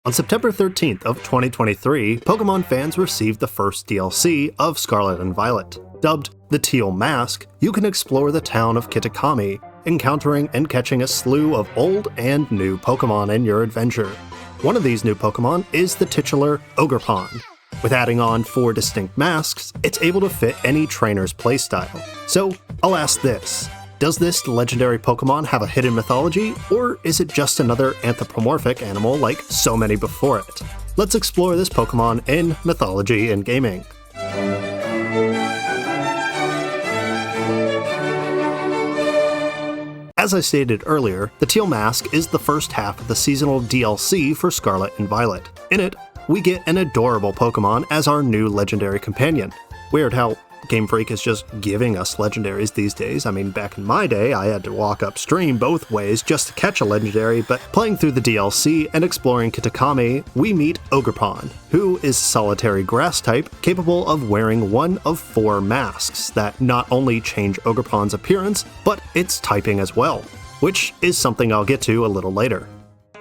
On September 13th of 2023, Pokemon fans received the first DLC of Scarlet and Violet. Dubbed the Teal Mask, you can explore the town of Kitakami, encountering and catching a slew of old and new Pokemon in your adventure. One of these new Pokemon is the titular Ogerpon. With adding on 4 distinct masks, it's able to fit any trainer's playstyle. So, I'll ask this. Does this legendary Pokemon have a hidden mythology, or is it just another anthropomorphic animal like so many before it? Let's explore this Pokemon in Mythology and Gaming. As I stated earlier, the Teal Mask is the first half of the seasonal DLC for Scarlet and Violet. In it, we get an adorable Pokemon as our new legendary companion. Weird how Game Freak is just giving us legendaries these days. I mean, back in my day, I had to walk upstream both ways just to catch a legendary, but playing through the DLC and exploring Kitakami, we meet Ogerpon, who is solitary grass type, capable of wearing one of 4 masks that not only change Ogerpon's appearance, but its typing as well, which is something I'll get to a little later.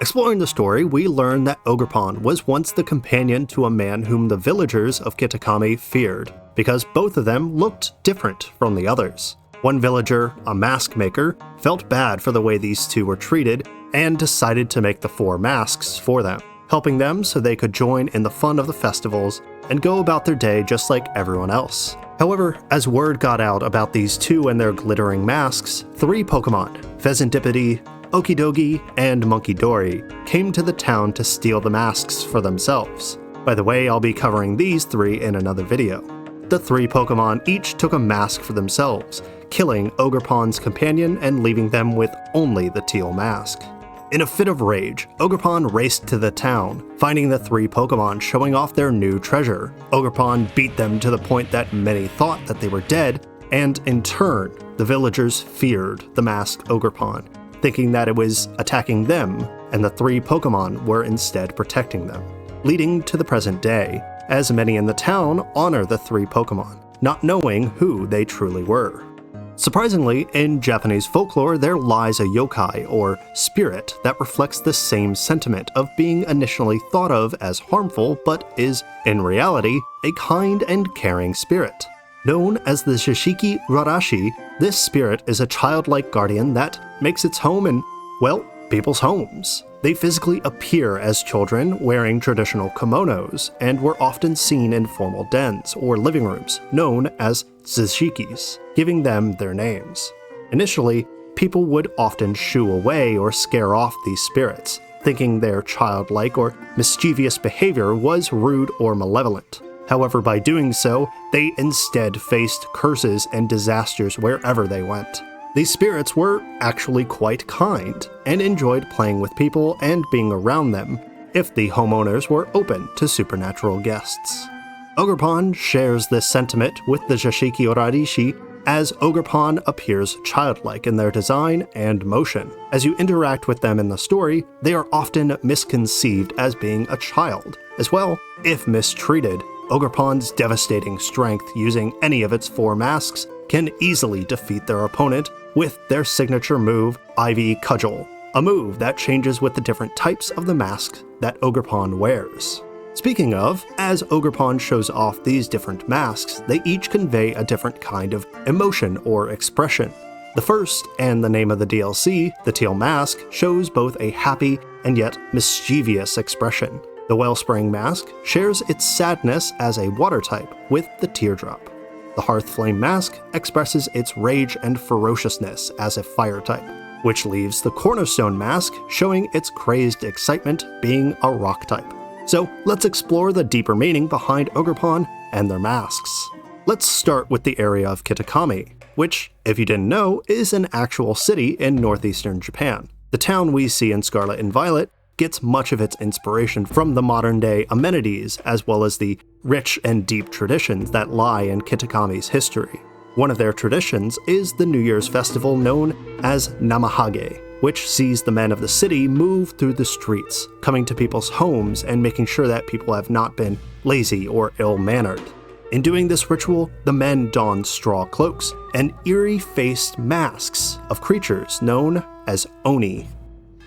Exploring the story, we learn that Ogerpon was once the companion to a man whom the villagers of Kitakami feared, because both of them looked different from the others. One villager, a mask maker, felt bad for the way these two were treated and decided to make the 4 masks for them, helping them so they could join in the fun of the festivals and go about their day just like everyone else. However, as word got out about these two and their glittering masks, 3 Pokemon, Pheasantipede, Okidogi, and Munkidori, came to the town to steal the masks for themselves. By the way, I'll be covering these 3 in another video. The 3 Pokemon each took a mask for themselves, killing Ogerpon's companion and leaving them with only the Teal Mask. In a fit of rage, Ogerpon raced to the town, finding the 3 Pokemon showing off their new treasure. Ogerpon beat them to the point that many thought that they were dead, and in turn, the villagers feared the masked Ogerpon, thinking that it was attacking them, and the 3 Pokemon were instead protecting them, leading to the present day, as many in the town honor the 3 Pokemon, not knowing who they truly were. Surprisingly, in Japanese folklore, there lies a yokai, or spirit, that reflects the same sentiment of being initially thought of as harmful, but is, in reality, a kind and caring spirit. Known as the Shishiki Rarashi, this spirit is a childlike guardian that makes its home in, well, people's homes. They physically appear as children wearing traditional kimonos and were often seen in formal dens or living rooms, known as zishikis, giving them their names. Initially, people would often shoo away or scare off these spirits, thinking their childlike or mischievous behavior was rude or malevolent. However, by doing so, they instead faced curses and disasters wherever they went. These spirits were actually quite kind, and enjoyed playing with people and being around them, if the homeowners were open to supernatural guests. Ogerpon shares this sentiment with the Shishiki Orarishi, as Ogerpon appears childlike in their design and motion. As you interact with them in the story, they are often misconceived as being a child. As well, if mistreated, Ogerpon's devastating strength using any of its 4 masks can easily defeat their opponent with their signature move, IV Cudgel, a move that changes with the different types of the masks that Ogerpon wears. Speaking of, as Ogerpon shows off these different masks, they each convey a different kind of emotion or expression. The first, and the name of the DLC, the Teal Mask, shows both a happy and yet mischievous expression. The Wellspring mask shares its sadness as a water type with the teardrop. The Hearthflame mask expresses its rage and ferociousness as a fire type, which leaves the Cornerstone mask showing its crazed excitement being a rock type. So let's explore the deeper meaning behind Ogerpon and their masks. Let's start with the area of Kitakami, which, if you didn't know, is an actual city in northeastern Japan. The town we see in Scarlet and Violet gets much of its inspiration from the modern-day amenities as well as the rich and deep traditions that lie in Kitakami's history. One of their traditions is the New Year's festival known as Namahage, which sees the men of the city move through the streets, coming to people's homes and making sure that people have not been lazy or ill-mannered. In doing this ritual, the men don straw cloaks and eerie-faced masks of creatures known as Oni.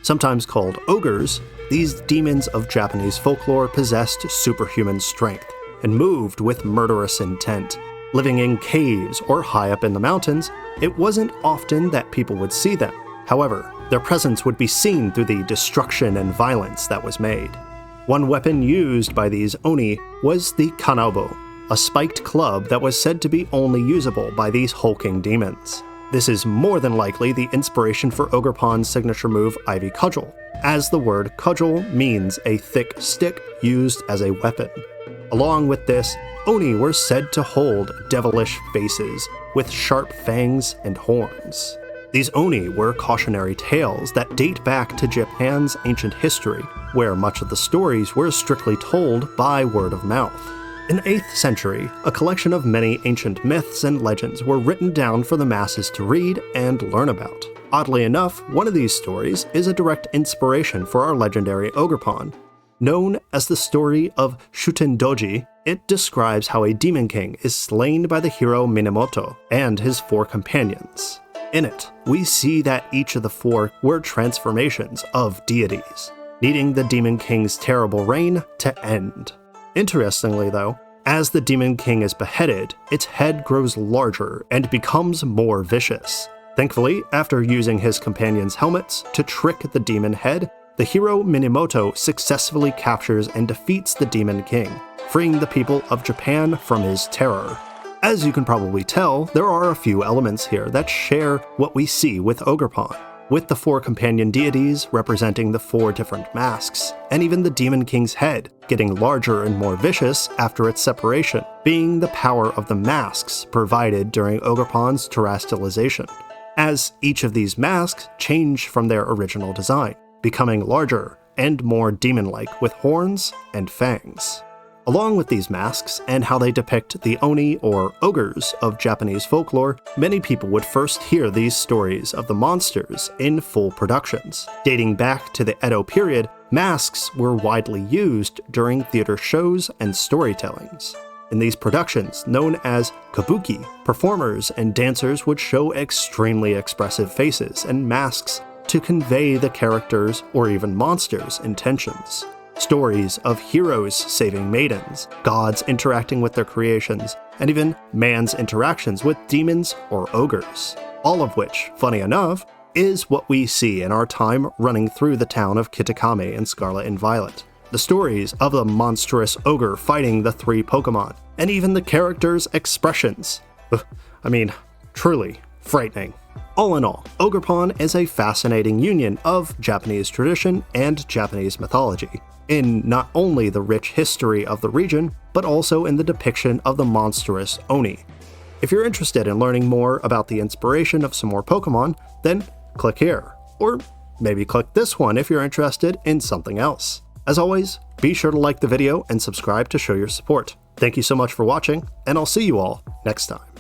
Sometimes called ogres, these demons of Japanese folklore possessed superhuman strength and moved with murderous intent. Living in caves or high up in the mountains, it wasn't often that people would see them. However, their presence would be seen through the destruction and violence that was made. One weapon used by these Oni was the Kanabo, a spiked club that was said to be only usable by these hulking demons. This is more than likely the inspiration for Ogerpon's signature move Ivy Cudgel, as the word cudgel means a thick stick used as a weapon. Along with this, Oni were said to hold devilish faces with sharp fangs and horns. These Oni were cautionary tales that date back to Japan's ancient history, where much of the stories were strictly told by word of mouth. In the 8th century, a collection of many ancient myths and legends were written down for the masses to read and learn about. Oddly enough, one of these stories is a direct inspiration for our legendary Ogerpon. Known as the story of Shutendoji, it describes how a demon king is slain by the hero Minamoto and his 4 companions. In it, we see that each of the 4 were transformations of deities, needing the Demon King's terrible reign to end. Interestingly though, as the Demon King is beheaded, its head grows larger and becomes more vicious. Thankfully, after using his companions' helmets to trick the demon head, the hero Minamoto successfully captures and defeats the Demon King, freeing the people of Japan from his terror. As you can probably tell, there are a few elements here that share what we see with Ogerpon, with the 4 companion deities representing the 4 different masks, and even the Demon King's head getting larger and more vicious after its separation, being the power of the masks provided during Ogerpon's terrestrialization, as each of these masks change from their original design, becoming larger and more demon-like with horns and fangs. Along with these masks and how they depict the Oni or ogres of Japanese folklore, many people would first hear these stories of the monsters in full productions. Dating back to the Edo period, masks were widely used during theater shows and storytellings. In these productions, known as kabuki, performers and dancers would show extremely expressive faces and masks to convey the characters' or even monsters' intentions. Stories of heroes saving maidens, gods interacting with their creations, and even man's interactions with demons or ogres. All of which, funny enough, is what we see in our time running through the town of Kitakami in Scarlet and Violet. The stories of the monstrous ogre fighting the 3 Pokémon, and even the characters' expressions. Truly frightening. All in all, Ogerpon is a fascinating union of Japanese tradition and Japanese mythology, in not only the rich history of the region, but also in the depiction of the monstrous Oni. If you're interested in learning more about the inspiration of some more Pokemon, then click here, or maybe click this one if you're interested in something else. As always, be sure to like the video and subscribe to show your support. Thank you so much for watching, and I'll see you all next time.